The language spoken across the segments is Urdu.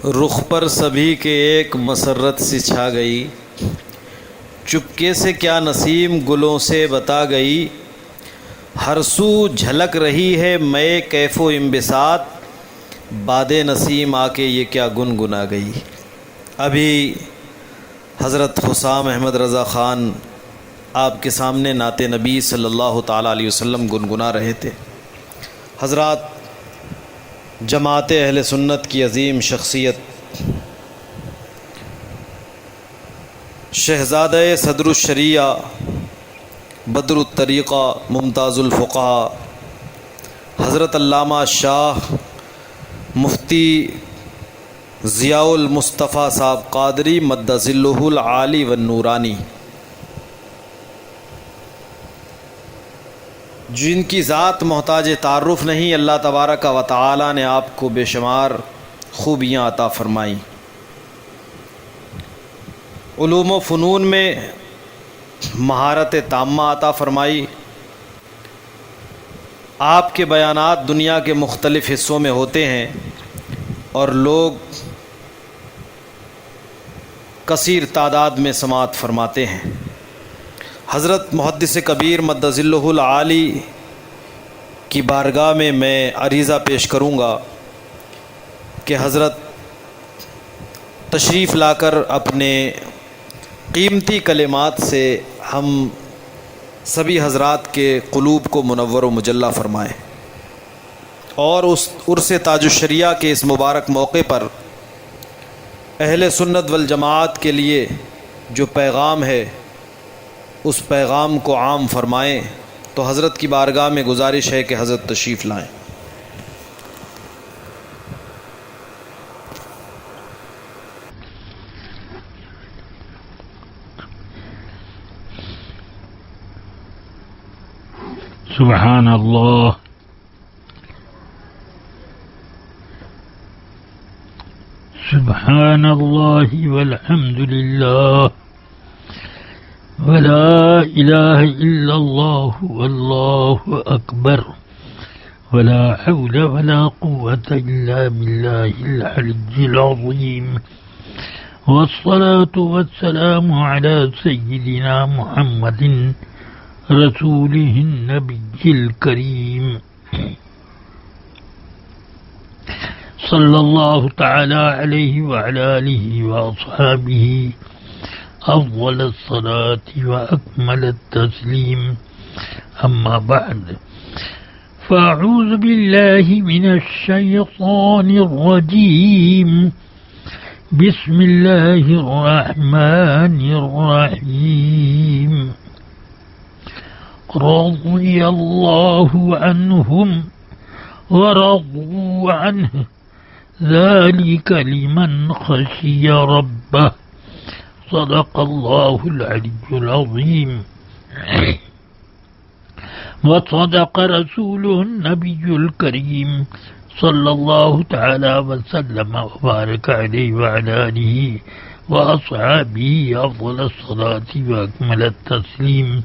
رخ پر سبھی کے ایک مسرت سی چھا گئی، چپکے سے کیا نسیم گلوں سے بتا گئی، ہر سو جھلک رہی ہے میں کیف و انبساط، باد نسیم آ کے یہ کیا گنگنا گئی۔ ابھی حضرت حسام احمد رضا خان آپ کے سامنے نعت نبی صلی اللہ تعالیٰ علیہ وسلم گنگنا رہے تھے۔ حضرات، جماعت اہل سنت کی عظیم شخصیت شہزادہ صدر الشریعہ، بدر الطریقہ، ممتاز الفقہاء، حضرت علامہ شاہ مفتی ضیاء المصطفیٰ صاحب قادری مد ظلہ العالی والنورانی، جن کی ذات محتاج تعارف نہیں، اللہ تبارک و تعالی نے آپ کو بے شمار خوبیاں عطا فرمائیں، علوم و فنون میں مہارت تامہ عطا فرمائی۔ آپ کے بیانات دنیا کے مختلف حصوں میں ہوتے ہیں اور لوگ کثیر تعداد میں سماعت فرماتے ہیں۔ حضرت محدث کبیر مد ظلہ العالی کی بارگاہ میں عریضہ پیش کروں گا کہ حضرت تشریف لا کر اپنے قیمتی کلمات سے ہم سبھی حضرات کے قلوب کو منور و مجلہ فرمائیں، اور اس عرس تاج الشریعہ کے اس مبارک موقع پر اہل سنت والجماعت کے لیے جو پیغام ہے اس پیغام کو عام فرمائیں۔ تو حضرت کی بارگاہ میں گزارش ہے کہ حضرت تشریف لائیں۔ سبحان اللہ، سبحان اللہ والحمد للہ ولا الہ الا اللہ واللہ اکبر ولا حول ولا قوة الا باللہ العلی العظیم، والصلاة والسلام على سیدنا محمد رسوله النبی الکریم صلی اللہ تعالی علیہ وعلی آلہ واصحابہ افضل الصلاة واکمل التسلیم، اما بعد، فاعوذ باللہ من الشیطان الرجیم، بسم اللہ الرحمن الرحیم، رضی اللہ عنہم ورضوا عنہ، ذلك لمن خشی ربه، صدق اللہ العلی العظیم، وصدق رسوله النبی الکریم صلی اللہ تعالی وسلم وبارک علیہ وعلی آلہ واصحابہ افضل الصلاة واکمل التسلیم۔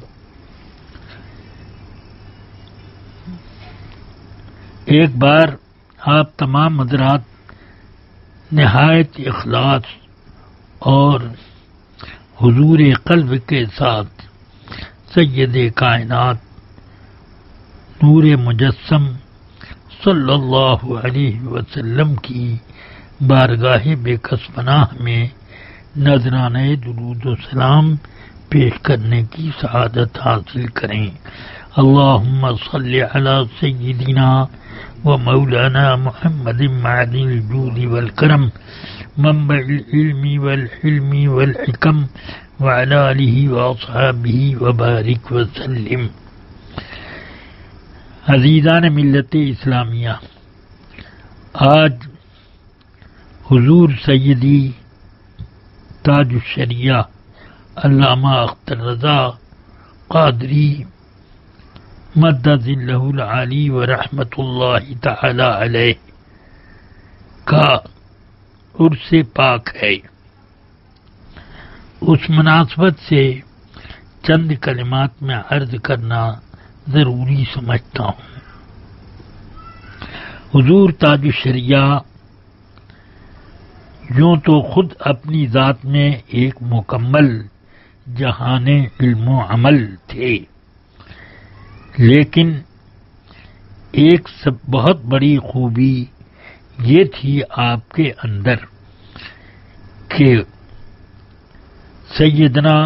ایک بار آپ تمام حضرات نہایت اخلاص اور حضور قلب کے ساتھ سید کائنات نور مجسم صلی اللہ علیہ وسلم کی بارگاہ بے کس پناہ میں نذرانہ درود و سلام پیش کرنے کی سعادت حاصل کریں۔ اللہم صلی علی سیدنا و مولانا محمد معدن الجود والکرم، منبع العلم والحلم والحکم، وعلی آلہ واصحابہ وبارک وسلم۔ عزیزان ملت اسلامیہ، آج حضور سیدی تاج الشریعہ علامہ اختر رضا قادری مد ظلہ العالی ورحمۃ اللہ تعالی علیہ کا عرس پاک ہے۔ اس مناسبت سے چند کلمات میں عرض کرنا ضروری سمجھتا ہوں۔ حضور تاج الشریعہ یوں تو خود اپنی ذات میں ایک مکمل جہان علم و عمل تھے، لیکن ایک بہت بڑی خوبی یہ تھی آپ کے اندر کہ سیدنا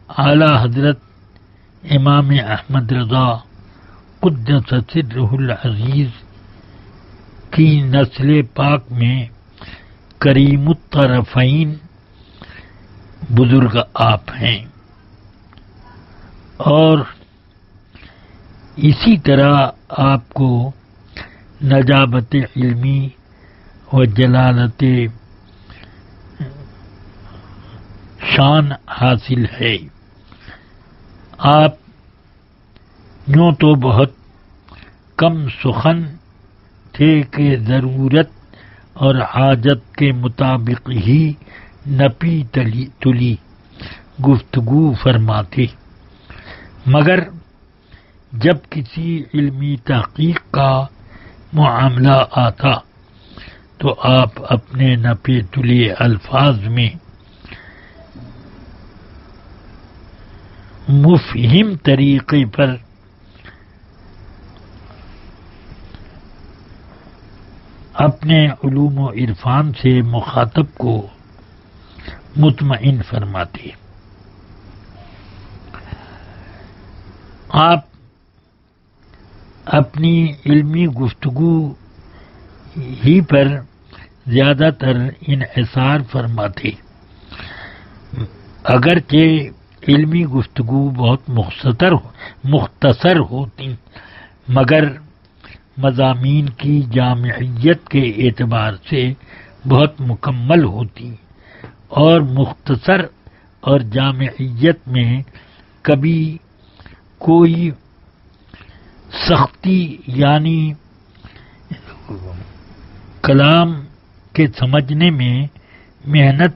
اعلی حضرت امام احمد رضا قدس سرہ العزیز کی نسل پاک میں کریم الطرفین بزرگ آپ ہیں، اور اسی طرح آپ کو نجابت علمی و جلالت شان حاصل ہے۔ آپ یوں تو بہت کم سخن تھے کہ ضرورت اور حاجت کے مطابق ہی نپی تلی گفتگو فرماتے، مگر جب کسی علمی تحقیق کا معاملہ آتا تو آپ اپنے نپے تلے الفاظ میں مفہم طریقے پر اپنے علوم و عرفان سے مخاطب کو مطمئن فرماتے۔ آپ اپنی علمی گفتگو ہی پر زیادہ تر انحصار فرماتے، اگرچہ علمی گفتگو بہت مختصر ہوتی مگر مضامین کی جامعیت کے اعتبار سے بہت مکمل ہوتی، اور مختصر اور جامعیت میں کبھی کوئی سختی یعنی کلام کے سمجھنے میں محنت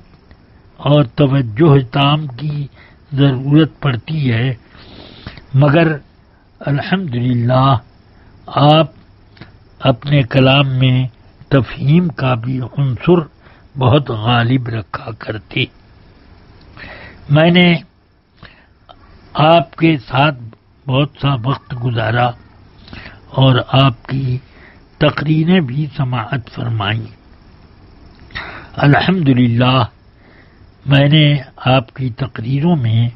اور توجہ تام کی ضرورت پڑتی ہے، مگر الحمدللہ آپ اپنے کلام میں تفہیم کا بھی عنصر بہت غالب رکھا کرتے۔ میں نے آپ کے ساتھ بہت سا وقت گزارا اور آپ کی تقریریں بھی سماعت فرمائیں۔ الحمدللہ میں نے آپ کی تقریروں میں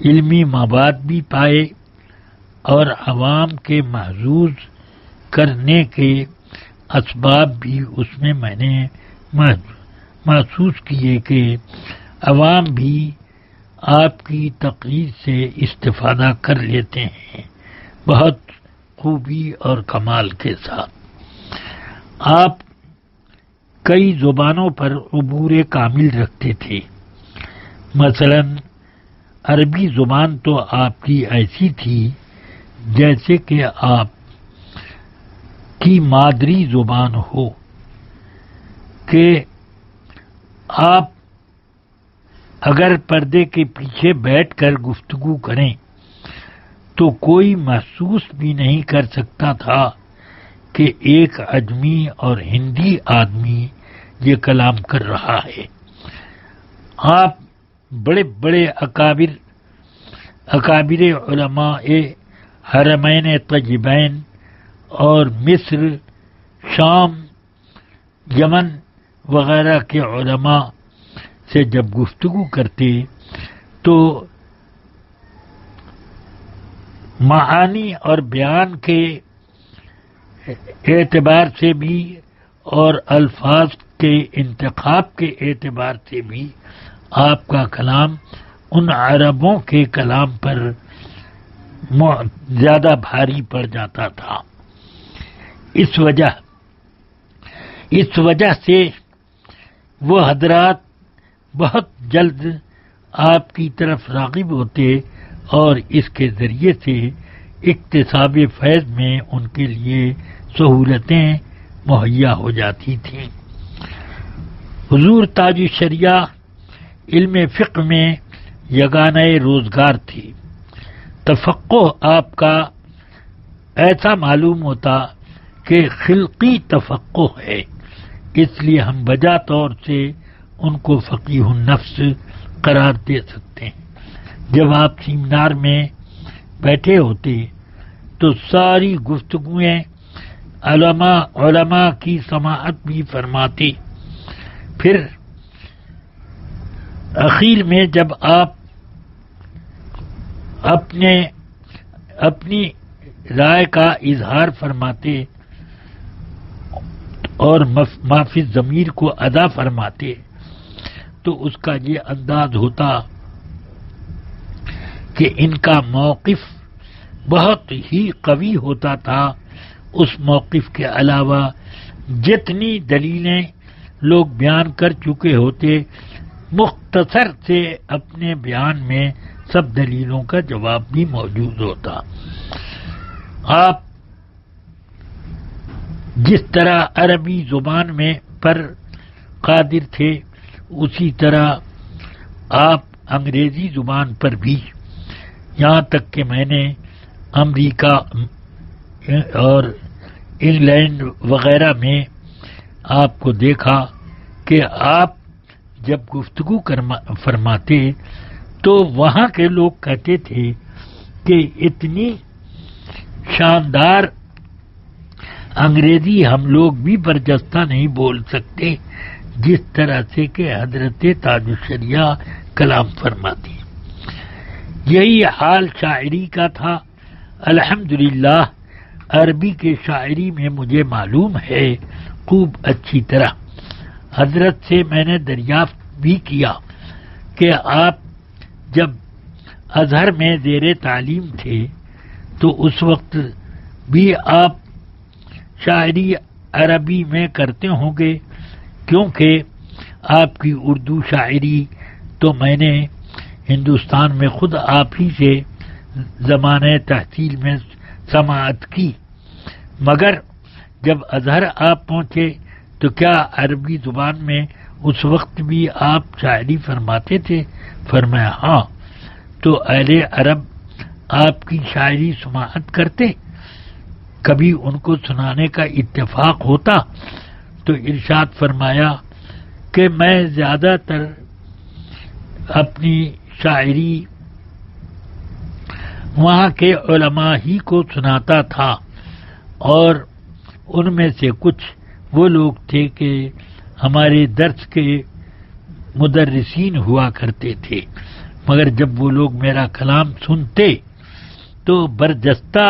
علمی مواد بھی پائے اور عوام کے محظوظ کرنے کے اسباب بھی اس میں نے محسوس کیے کہ عوام بھی آپ کی تقریر سے استفادہ کر لیتے ہیں بہت خوبی اور کمال کے ساتھ۔ آپ کئی زبانوں پر عبور کامل رکھتے تھے، مثلا عربی زبان تو آپ کی ایسی تھی جیسے کہ آپ کی مادری زبان ہو، کہ آپ اگر پردے کے پیچھے بیٹھ کر گفتگو کریں تو کوئی محسوس بھی نہیں کر سکتا تھا کہ ایک اجمی اور ہندی آدمی یہ کلام کر رہا ہے۔ آپ بڑے بڑے اکابر علماء حرمین طیبین اور مصر، شام، یمن وغیرہ کے علماء سے جب گفتگو کرتے تو معانی اور بیان کے اعتبار سے بھی اور الفاظ کے انتخاب کے اعتبار سے بھی آپ کا کلام ان عربوں کے کلام پر زیادہ بھاری پڑ جاتا تھا۔ اس وجہ سے وہ حضرات بہت جلد آپ کی طرف راغب ہوتے اور اس کے ذریعے سے اکتساب فیض میں ان کے لیے سہولتیں مہیا ہو جاتی تھیں۔ حضور تاج الشریعہ علم فقہ میں یگانہ روزگار تھی۔ تفقہ آپ کا ایسا معلوم ہوتا کہ خلقی تفقہ ہے، اس لیے ہم بجا طور سے ان کو فقیہ النفس قرار دے سکتے ہیں۔ جب آپ سیمینار میں بیٹھے ہوتے تو ساری گفتگویں علماء کی سماعت بھی فرماتے، پھر اخیر میں جب آپ اپنی رائے کا اظہار فرماتے اور معافی ضمیر کو ادا فرماتے تو اس کا یہ انداز ہوتا کہ ان کا موقف بہت ہی قوی ہوتا تھا۔ اس موقف کے علاوہ جتنی دلیلیں لوگ بیان کر چکے ہوتے، مختصر سے اپنے بیان میں سب دلیلوں کا جواب بھی موجود ہوتا۔ آپ جس طرح عربی زبان میں پر قادر تھے، اسی طرح آپ انگریزی زبان پر بھی، یہاں تک کہ میں نے امریکہ اور انگلینڈ وغیرہ میں آپ کو دیکھا کہ آپ جب گفتگو فرماتے تو وہاں کے لوگ کہتے تھے کہ اتنی شاندار انگریزی ہم لوگ بھی برجستہ نہیں بول سکتے جس طرح سے کہ حضرت تاج الشریعہ کلام فرماتی۔ یہی حال شاعری کا تھا۔ الحمدللہ عربی کے شاعری میں مجھے معلوم ہے خوب اچھی طرح۔ حضرت سے میں نے دریافت بھی کیا کہ آپ جب ازہر میں زیر تعلیم تھے تو اس وقت بھی آپ شاعری عربی میں کرتے ہوں گے، کیونکہ آپ کی اردو شاعری تو میں نے ہندوستان میں خود آپ ہی سے زمانۂ تحصیل میں سماعت کی، مگر جب ازہر آپ پہنچے تو کیا عربی زبان میں اس وقت بھی آپ شاعری فرماتے تھے؟ فرمایا ہاں۔ تو اہل عرب آپ کی شاعری سماعت کرتے، کبھی ان کو سنانے کا اتفاق ہوتا تو ارشاد فرمایا کہ میں زیادہ تر اپنی شاعری وہاں کے علماء ہی کو سناتا تھا، اور ان میں سے کچھ وہ لوگ تھے کہ ہمارے درس کے مدرسین ہوا کرتے تھے، مگر جب وہ لوگ میرا کلام سنتے تو برجستہ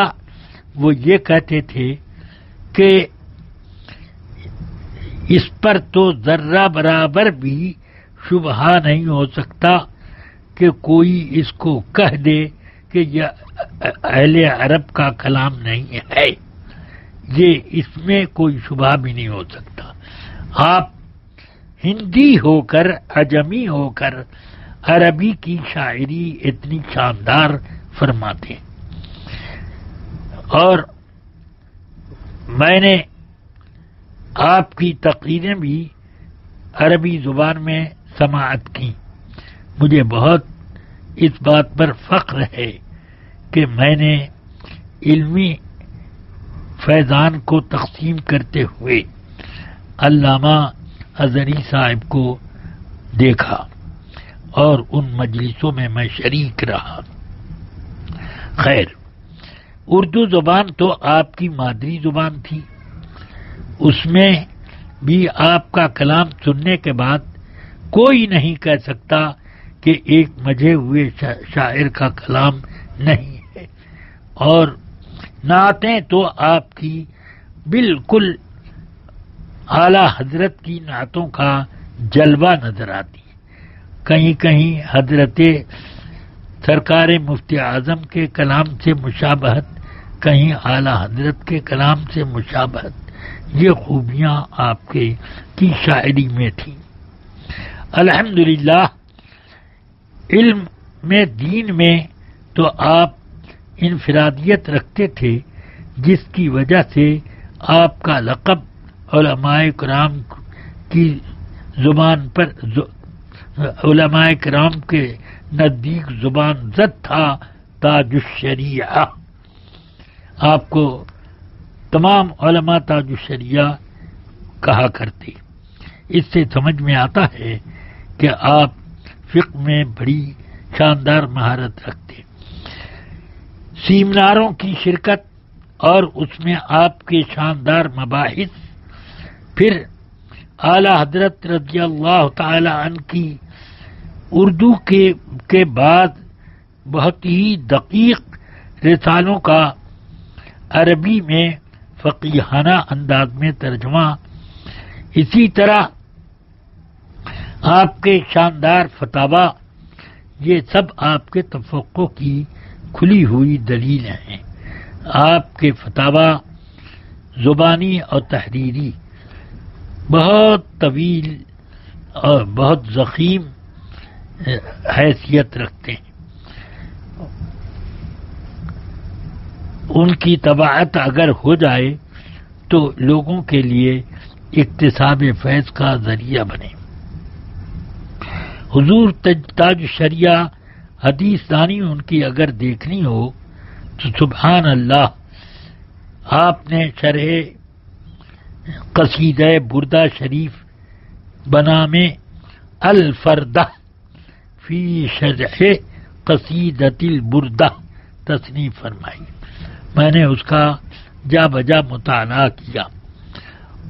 وہ یہ کہتے تھے کہ اس پر تو ذرہ برابر بھی شبہ نہیں ہو سکتا کہ کوئی اس کو کہہ دے کہ یہ اہل عرب کا کلام نہیں ہے، یہ اس میں کوئی شبہ بھی نہیں ہو سکتا۔ آپ ہندی ہو کر، عجمی ہو کر عربی کی شاعری اتنی شاندار فرماتے، اور میں نے آپ کی تقریریں بھی عربی زبان میں سماعت کی۔ مجھے بہت اس بات پر فخر ہے کہ میں نے علمی فیضان کو تقسیم کرتے ہوئے علامہ ازہری صاحب کو دیکھا اور ان مجلسوں میں میں شریک رہا۔ خیر، اردو زبان تو آپ کی مادری زبان تھی، اس میں بھی آپ کا کلام سننے کے بعد کوئی نہیں کہہ سکتا کہ ایک مجھے ہوئے شاعر کا کلام نہیں ہے، اور نعتیں تو آپ کی بالکل اعلیٰ حضرت کی نعتوں کا جلوہ نظر آتی ہے۔ کہیں کہیں حضرت سرکار مفتی اعظم کے کلام سے مشابہت، کہیں اعلیٰ حضرت کے کلام سے مشابہت، یہ خوبیاں آپ کی شاعری میں تھیں۔ الحمدللہ علم میں، دین میں تو آپ انفرادیت رکھتے تھے، جس کی وجہ سے آپ کا لقب علماء کرام کی زبان پر، علماء کرام کے نزدیک زبان زد تھا، تاج الشریعہ۔ آپ کو تمام علماء تاج الشریعہ کہا کرتے۔ اس سے سمجھ میں آتا ہے کہ آپ فقہ میں بڑی شاندار مہارت رکھتے ہیں۔ سیمیناروں کی شرکت اور اس میں آپ کے شاندار مباحث، پھر اعلی حضرت رضی اللہ تعالی عنہ کی اردو کے بعد بہت ہی دقیق رسالوں کا عربی میں فقیہانہ انداز میں ترجمہ، اسی طرح آپ کے شاندار فتاوی، یہ سب آپ کے تفقہ کی کھلی ہوئی دلیل ہیں۔ آپ کے فتاوی زبانی اور تحریری بہت طویل اور بہت ضخیم حیثیت رکھتے ہیں۔ ان کی طباعت اگر ہو جائے تو لوگوں کے لیے اکتساب فیض کا ذریعہ بنے۔ حضور تاج الشریعہ حدیث دانی ان کی اگر دیکھنی ہو تو سبحان اللہ، آپ نے شرح قصیدہ بردہ شریف بنام الفردہ فی شرح قصیدۃ البردہ تصنیف فرمائی۔ میں نے اس کا جا بجا مطالعہ کیا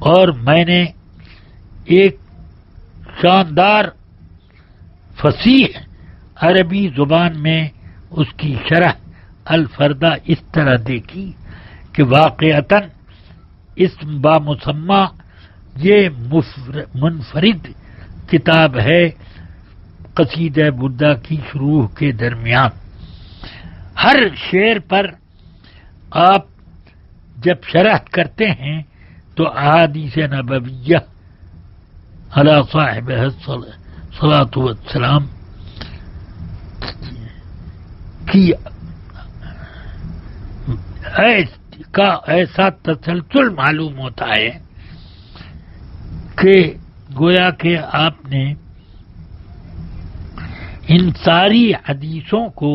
اور میں نے ایک شاندار فصیح عربی زبان میں اس کی شرح الفردہ اس طرح دیکھی کہ واقعتاً اسم بامسمى یہ منفرد کتاب ہے قصیدہ بردہ کی شروع کے درمیان۔ ہر شعر پر آپ جب شرح کرتے ہیں تو احادیث نبویہ علی صاحبہ الصلاۃ والسلام کی کا ایسا تسلسل معلوم ہوتا ہے کہ گویا کہ آپ نے ان ساری حدیثوں کو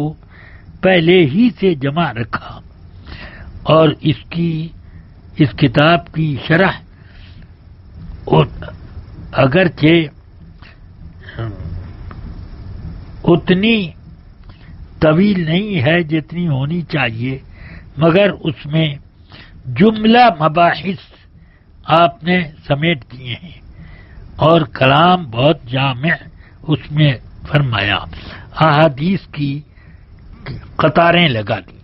پہلے ہی سے جمع رکھا اور اس کتاب کی شرح اگرچہ اتنی طویل نہیں ہے جتنی ہونی چاہیے، مگر اس میں جملہ مباحث آپ نے سمیٹ دیے ہیں اور کلام بہت جامع اس میں فرمایا، احادیث کی قطاریں لگا دی،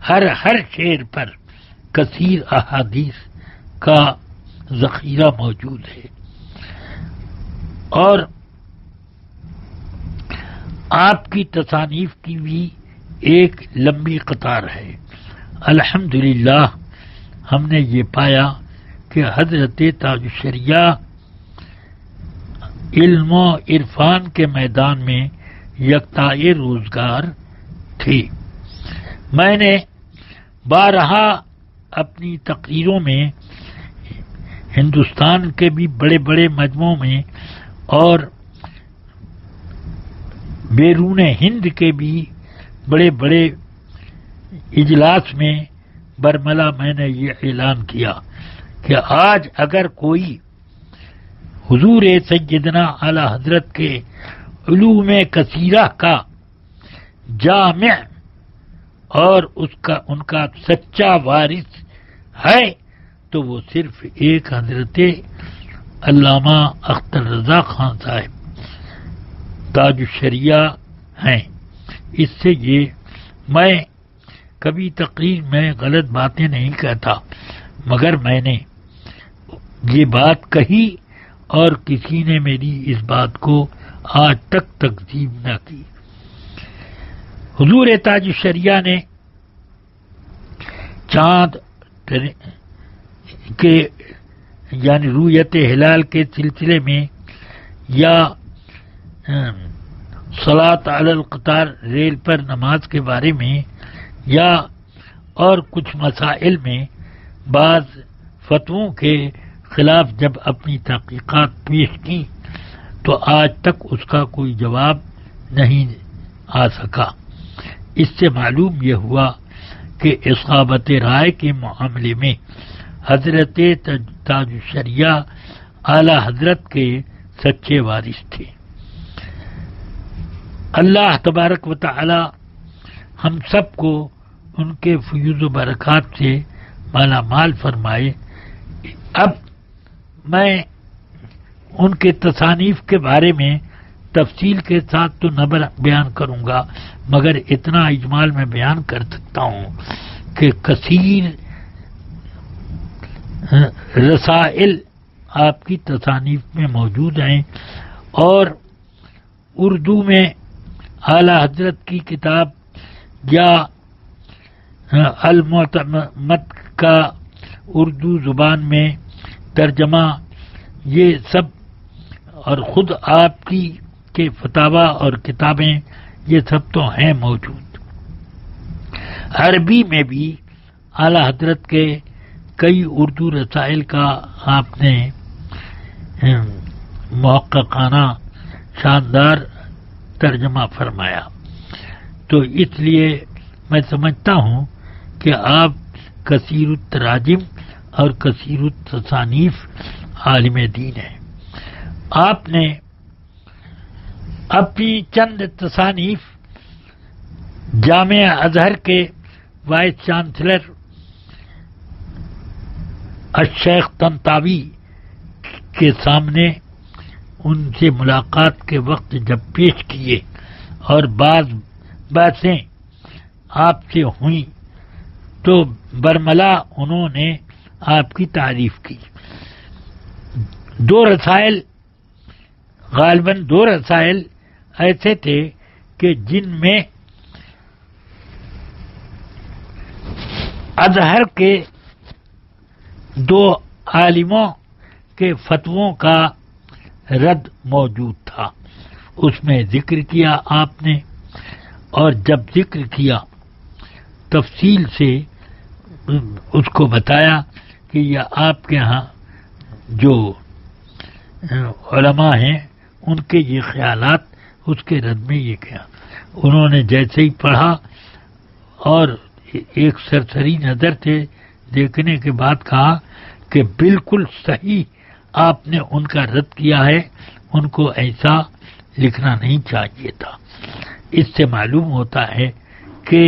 ہر شعر پر کثیر احادیث کا ذخیرہ موجود ہے۔ اور آپ کی تصانیف کی بھی ایک لمبی قطار ہے۔ الحمدللہ ہم نے یہ پایا کہ حضرت تاج الشریعہ علم و عرفان کے میدان میں یکتائے روزگار تھے۔ میں نے بارہا اپنی تقریروں میں ہندوستان کے بھی بڑے بڑے مجموعوں میں اور بیرون ہند کے بھی بڑے بڑے اجلاس میں برملا میں نے یہ اعلان کیا کہ آج اگر کوئی حضور سیدنا اعلی حضرت کے علوم کثیرہ کا جامع اور ان کا سچا وارث ہے تو وہ صرف ایک حضرت علامہ اختر رضا خان صاحب تاج الشریعہ ہیں۔ اس سے یہ میں کبھی تقریر میں غلط باتیں نہیں کہتا، مگر میں نے یہ بات کہی اور کسی نے میری اس بات کو آج تک تکذیب نہ کی۔ حضور تاج الشریعہ نے چاند کے یعنی رؤیت ہلال کے سلسلے میں یا صلاۃ علی القطار ریل پر نماز کے بارے میں یا اور کچھ مسائل میں بعض فتووں کے خلاف جب اپنی تحقیقات پیش کی تو آج تک اس کا کوئی جواب نہیں آ سکا۔ اس سے معلوم یہ ہوا کہ اصابت رائے کے معاملے میں حضرت تاج الشریعہ اعلی حضرت کے سچے وارث تھے۔ اللہ تبارک و تعالی ہم سب کو ان کے فیوز و برکات سے مالا مال فرمائے۔ اب میں ان کے تصانیف کے بارے میں تفصیل کے ساتھ تو نہ بیان کروں گا، مگر اتنا اجمال میں بیان کر سکتا ہوں کہ کثیر رسائل آپ کی تصانیف میں موجود ہیں، اور اردو میں اعلی حضرت کی کتاب یا المعتمد کا اردو زبان میں ترجمہ، یہ سب، اور خود آپ کی کے فتاوی اور کتابیں، یہ سب تو ہیں موجود۔ عربی میں بھی اعلی حضرت کے کئی اردو رسائل کا آپ نے محققانہ شاندار ترجمہ فرمایا، تو اس لیے میں سمجھتا ہوں کہ آپ کثیر التراجم اور کثیر التصانیف عالم دین ہیں۔ آپ نے اپنی چند تصانیف جامعہ ازہر کے وائس چانسلر الشیخ طنطاوی کے سامنے ان سے ملاقات کے وقت جب پیش کیے اور بعض باتیں آپ سے ہوئیں تو برملا انہوں نے آپ کی تعریف کی۔ غالباً دو رسائل ایسے تھے کہ جن میں ازہر کے دو عالموں کے فتووں کا رد موجود تھا، اس میں ذکر کیا آپ نے، اور جب ذکر کیا تفصیل سے اس کو بتایا کہ یہ آپ کے ہاں جو علماء ہیں ان کے یہ خیالات، اس کے رد میں یہ کیا۔ انہوں نے جیسے ہی پڑھا اور ایک سرسری نظر سے دیکھنے کے بعد کہا کہ بالکل صحیح آپ نے ان کا رد کیا ہے، ان کو ایسا لکھنا نہیں چاہیے تھا۔ اس سے معلوم ہوتا ہے کہ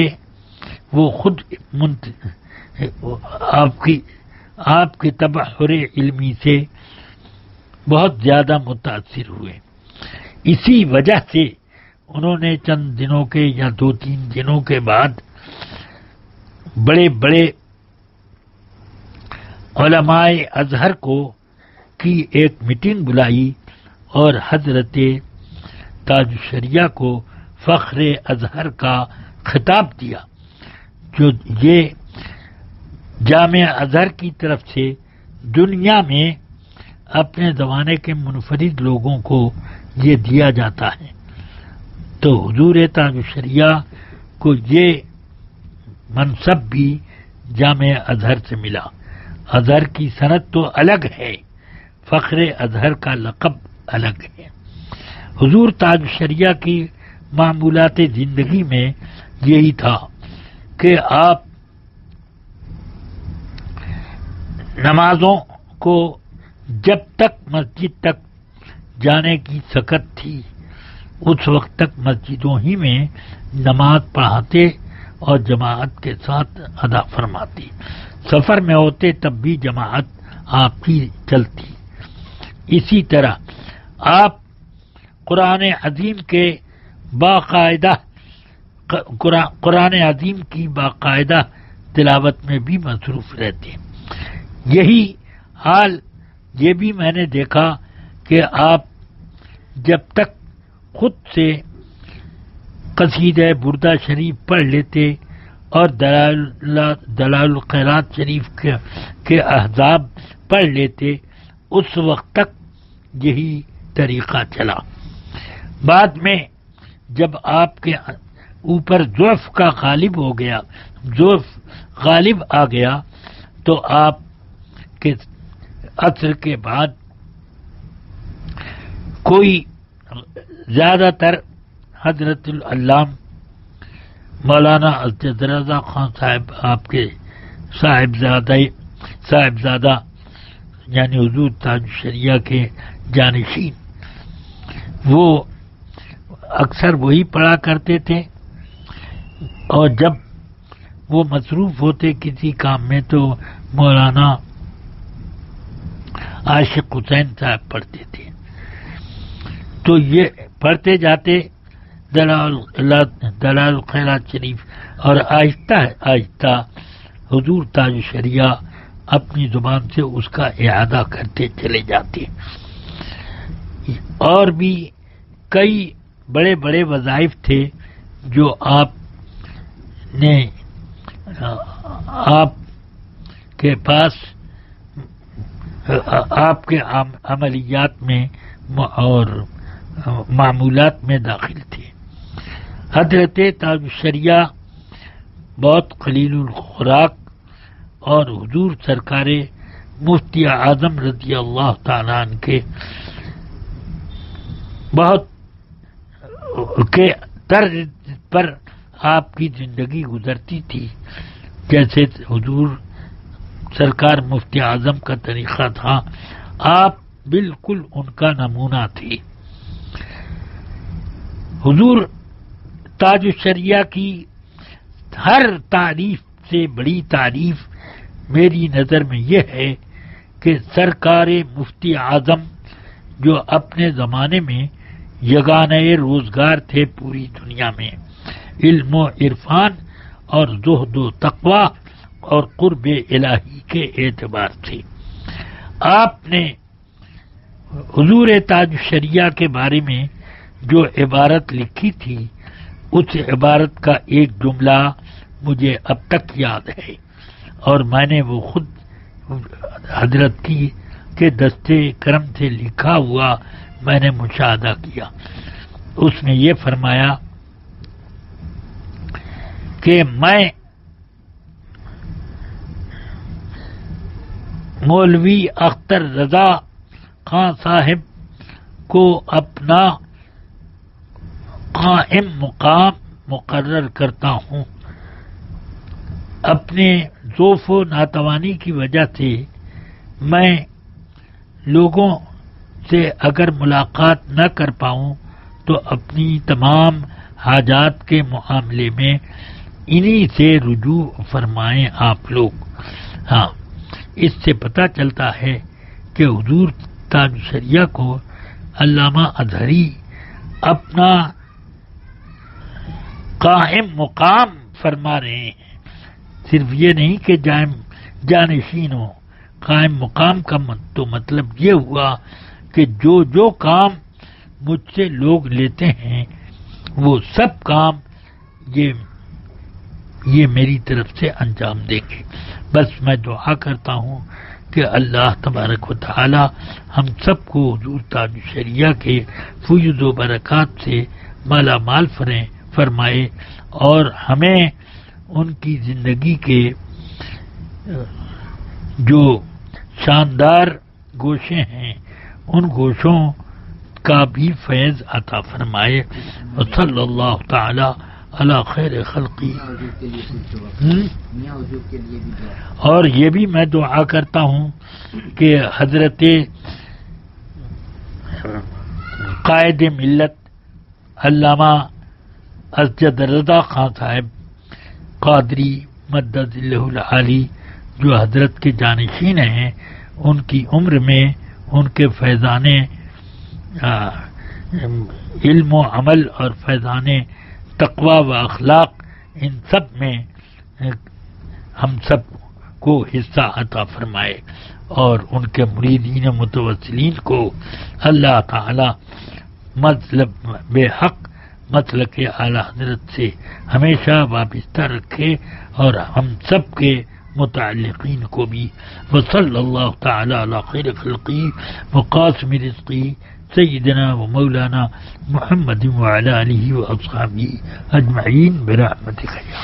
وہ خود آپ کی تبحر علمی سے بہت زیادہ متاثر ہوئے۔ اسی وجہ سے انہوں نے چند دنوں کے یا 2-3 دنوں کے بعد بڑے بڑے علماء ازہر کی ایک میٹنگ بلائی اور حضرت تاج الشریعہ کو فخر ازہر کا خطاب دیا، جو یہ جامعہ ازہر کی طرف سے دنیا میں اپنے زمانے کے منفرد لوگوں کو یہ دیا جاتا ہے۔ تو حضور تاج الشریعہ کو یہ منصب بھی جامعہ ازہر سے ملا۔ ازہر کی سند تو الگ ہے، فخر ازہر کا لقب الگ ہے۔ حضور تاج الشریعہ کی معمولات زندگی میں یہی تھا کہ آپ نمازوں کو جب تک مسجد تک جانے کی سکت تھی اس وقت تک مسجدوں ہی میں نماز پڑھاتے اور جماعت کے ساتھ ادا فرماتی۔ سفر میں ہوتے تب بھی جماعت آپ کی چلتی۔ اسی طرح آپ قرآن عظیم کے قرآن عظیم کی باقاعدہ تلاوت میں بھی مصروف رہتے۔ یہی حال یہ بھی میں نے دیکھا کہ آپ جب تک خود سے قصیدہ بردہ شریف پڑھ لیتے اور دلائل الخیرات شریف کے احزاب پڑھ لیتے، اس وقت تک یہی طریقہ چلا۔ بعد میں جب آپ کے اوپر ضعف کا ضعف غالب آ گیا تو آپ کے عصر کے بعد کوئی زیادہ تر حضرت العلام مولانا اسجد رضا خان صاحب آپ کے صاحبزادہ یعنی حضور تاج الشریعہ کے جانشین، وہ اکثر وہی پڑھا کرتے تھے، اور جب وہ مصروف ہوتے کسی کام میں تو مولانا عاشق حسین صاحب پڑھتے تھے. تو یہ پڑھتے جاتے دلال الخیرات شریف، اور آہستہ آہستہ حضور تاج الشریعہ اپنی زبان سے اس کا اعادہ کرتے چلے جاتے. اور بھی کئی بڑے بڑے وظائف تھے جو آپ کے پاس آپ کے عملیات میں اور معمولات میں داخل تھے. حضرت تاج الشریعہ بہت قلیل الخراک اور حضور سرکار مفتی اعظم رضی اللہ تعالیٰ عنہ کے بہت کے طرز پر آپ کی زندگی گزرتی تھی. جیسے حضور سرکار مفتی اعظم کا طریقہ تھا، آپ بالکل ان کا نمونہ تھے. حضور تاج الشریعہ کی ہر تعریف سے بڑی تعریف میری نظر میں یہ ہے کہ سرکار مفتی اعظم جو اپنے زمانے میں یگانۂ روزگار تھے پوری دنیا میں، علم و عرفان اور زہد و تقوی اور قرب الہی کے اعتبار سے. آپ نے حضور تاج الشریعہ کے بارے میں جو عبارت لکھی تھی، اس عبارت کا ایک جملہ مجھے اب تک یاد ہے، اور میں نے وہ خود حضرت کی کے دستے کرم سے لکھا ہوا میں نے مشاہدہ کیا. اس نے یہ فرمایا کہ میں مولوی اختر رضا خان صاحب کو اپنا قائم مقام مقرر کرتا ہوں. اپنے ضعف و ناتوانی کی وجہ سے میں لوگوں سے اگر ملاقات نہ کر پاؤں تو اپنی تمام حاجات کے معاملے میں انہی سے رجوع فرمائیں آپ لوگ. ہاں، اس سے پتہ چلتا ہے کہ حضور تاج الشریعہ کو علامہ اظہری اپنا قائم مقام فرما رہے ہیں. صرف یہ نہیں کہ جانشین ہو، قائم مقام کا تو مطلب یہ ہوا کہ جو کام مجھ سے لوگ لیتے ہیں وہ سب کام یہ میری طرف سے انجام دیں گے. بس میں دعا کرتا ہوں کہ اللہ تبارک و تعالی ہم سب کو حضور تاج الشریعہ کے فیض و برکات سے مالا مال فرمائے، اور ہمیں ان کی زندگی کے جو شاندار گوشے ہیں ان گوشوں کا بھی فیض عطا فرمائے. وصلی اللہ تعالی علی خیر خلقی. اور یہ بھی میں دعا کرتا ہوں کہ حضرت قائد ملت علامہ اسجد رضا خان صاحب قادری مدد اللہ العالی جو حضرت کے جانشین ہیں، ان کی عمر میں ان کے فیضان علم و عمل اور فیضان تقوی و اخلاق، ان سب میں ہم سب کو حصہ عطا فرمائے، اور ان کے مریدین متوسلین کو اللہ تعالی مطلب بے حق مسلک اعلی حضرت سے ہمیشہ وابستہ رکھے، اور ہم سب کے متعلقین کو بھی. وصلی اللہ تعالی علی خیر خلقی وقاسم رزقی سیدنا و مولانا محمد وعلی آلہ و اصحابہ اجمعین برحمتک یا